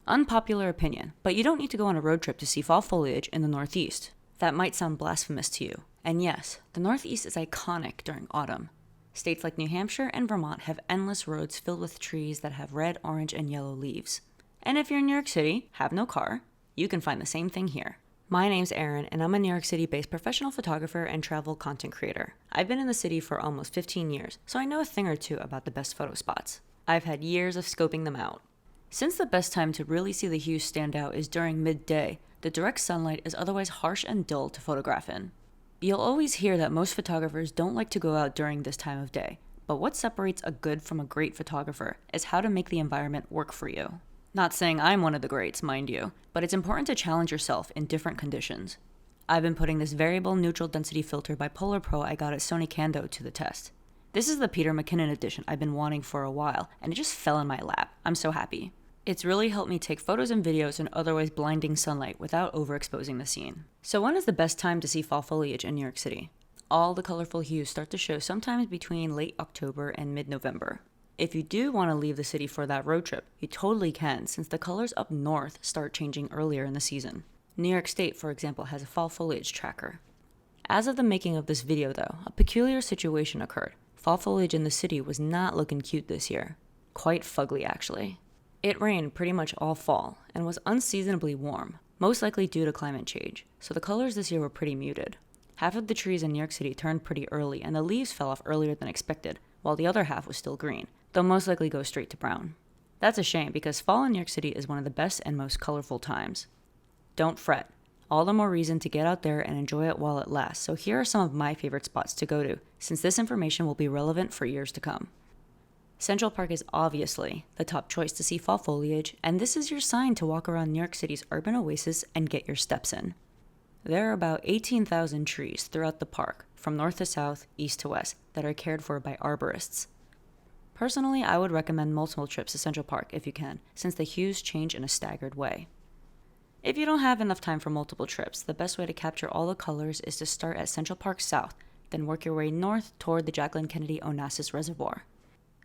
Unpopular opinion, but you don't need to go on a road trip to see fall foliage in the Northeast. That might sound blasphemous to you. And yes, the Northeast is iconic during autumn. States like New Hampshire and Vermont have endless roads filled with trees that have red, orange, and yellow leaves. And if you're in New York City, have no car, you can find the same thing here. My name's Erin, and I'm a New York City-based professional photographer and travel content creator. I've been in the city for almost 15 years, so I know a thing or two about the best photo spots. I've had years of scoping them out. Since the best time to really see the hues stand out is during midday, the direct sunlight is otherwise harsh and dull to photograph in. You'll always hear that most photographers don't like to go out during this time of day, but what separates a good from a great photographer is how to make the environment work for you. Not saying I'm one of the greats, mind you, but it's important to challenge yourself in different conditions. I've been putting this variable neutral density filter by Polar Pro I got at Sony Cando to the test. This is the Peter McKinnon edition I've been wanting for a while, and it just fell in my lap. I'm so happy. It's really helped me take photos and videos in otherwise blinding sunlight without overexposing the scene. So when is the best time to see fall foliage in New York City? All the colorful hues start to show sometimes between late October and mid-November. If you do want to leave the city for that road trip, you totally can, since the colors up north start changing earlier in the season. New York State, for example, has a fall foliage tracker. As of the making of this video though, a peculiar situation occurred. Fall foliage in the city was not looking cute this year. Quite fugly actually. It rained pretty much all fall, and was unseasonably warm, most likely due to climate change, so the colors this year were pretty muted. Half of the trees in New York City turned pretty early, and the leaves fell off earlier than expected, while the other half was still green. They'll most likely go straight to brown. That's a shame because fall in New York City is one of the best and most colorful times. Don't fret. All the more reason to get out there and enjoy it while it lasts, so here are some of my favorite spots to go to, since this information will be relevant for years to come. Central Park is obviously the top choice to see fall foliage, and this is your sign to walk around New York City's urban oasis and get your steps in. There are about 18,000 trees throughout the park, from north to south, east to west, that are cared for by arborists. Personally, I would recommend multiple trips to Central Park if you can, since the hues change in a staggered way. If you don't have enough time for multiple trips, the best way to capture all the colors is to start at Central Park South, then work your way north toward the Jacqueline Kennedy Onassis Reservoir.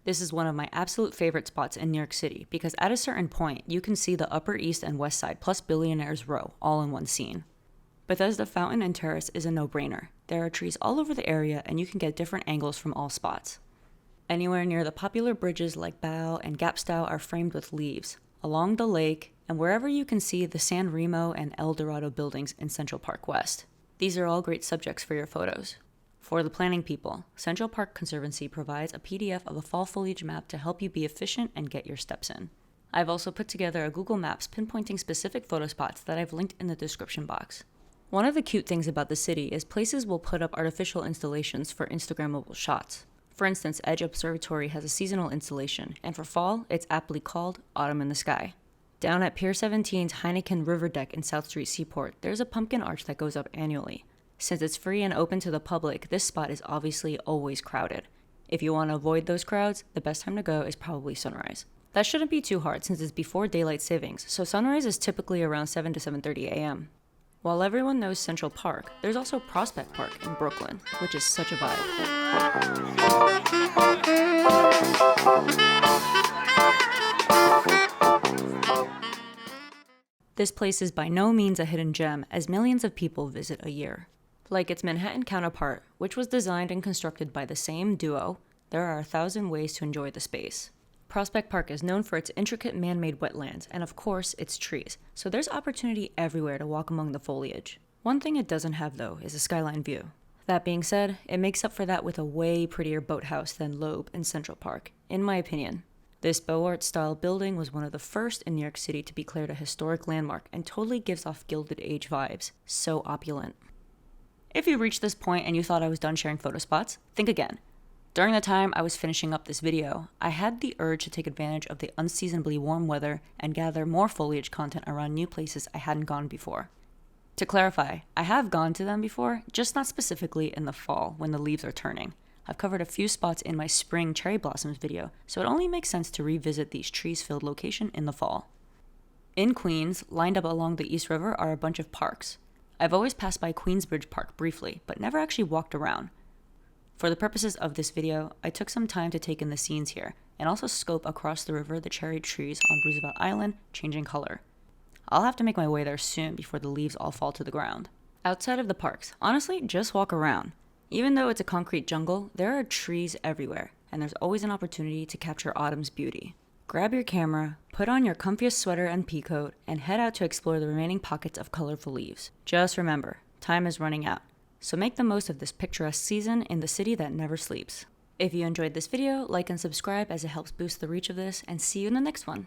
This is one of my absolute favorite spots in New York City because at a certain point, you can see the Upper East and West Side plus Billionaires Row all in one scene. Bethesda Fountain and Terrace is a no-brainer. There are trees all over the area and you can get different angles from all spots. Anywhere near the popular bridges like Bow and Gapstow are framed with leaves, along the lake, and wherever you can see the San Remo and El Dorado buildings in Central Park West. These are all great subjects for your photos. For the planning people, Central Park Conservancy provides a PDF of a fall foliage map to help you be efficient and get your steps in. I've also put together a Google Maps pinpointing specific photo spots that I've linked in the description box. One of the cute things about the city is places will put up artificial installations for Instagrammable shots. For instance, Edge Observatory has a seasonal installation, and for fall, it's aptly called Autumn in the Sky. Down at Pier 17's Heineken River Deck in South Street Seaport, there's a pumpkin arch that goes up annually. Since it's free and open to the public, this spot is obviously always crowded. If you want to avoid those crowds, the best time to go is probably sunrise. That shouldn't be too hard since it's before daylight savings, so sunrise is typically around 7 to 7:30 a.m. While everyone knows Central Park, there's also Prospect Park in Brooklyn, which is such a vibe. This place is by no means a hidden gem, as millions of people visit a year. Like its Manhattan counterpart, which was designed and constructed by the same duo, there are 1,000 ways to enjoy the space. Prospect Park is known for its intricate man-made wetlands and, of course, its trees, so there's opportunity everywhere to walk among the foliage. One thing it doesn't have, though, is a skyline view. That being said, it makes up for that with a way prettier boathouse than Loeb in Central Park, in my opinion. This Beaux Arts-style building was one of the first in New York City to be declared a historic landmark and totally gives off Gilded Age vibes. So opulent. If you reached this point and you thought I was done sharing photo spots, think again. During the time I was finishing up this video, I had the urge to take advantage of the unseasonably warm weather and gather more foliage content around new places I hadn't gone before. To clarify, I have gone to them before, just not specifically in the fall when the leaves are turning. I've covered a few spots in my spring cherry blossoms video, so it only makes sense to revisit these trees-filled location in the fall. In Queens, lined up along the East River are a bunch of parks. I've always passed by Queensbridge Park briefly, but never actually walked around. For the purposes of this video, I took some time to take in the scenes here, and also scope across the river the cherry trees on Roosevelt Island changing color. I'll have to make my way there soon before the leaves all fall to the ground. Outside of the parks, honestly, just walk around. Even though it's a concrete jungle, there are trees everywhere, and there's always an opportunity to capture autumn's beauty. Grab your camera, put on your comfiest sweater and pea coat, and head out to explore the remaining pockets of colorful leaves. Just remember, time is running out, so make the most of this picturesque season in the city that never sleeps. If you enjoyed this video, like and subscribe as it helps boost the reach of this, and see you in the next one.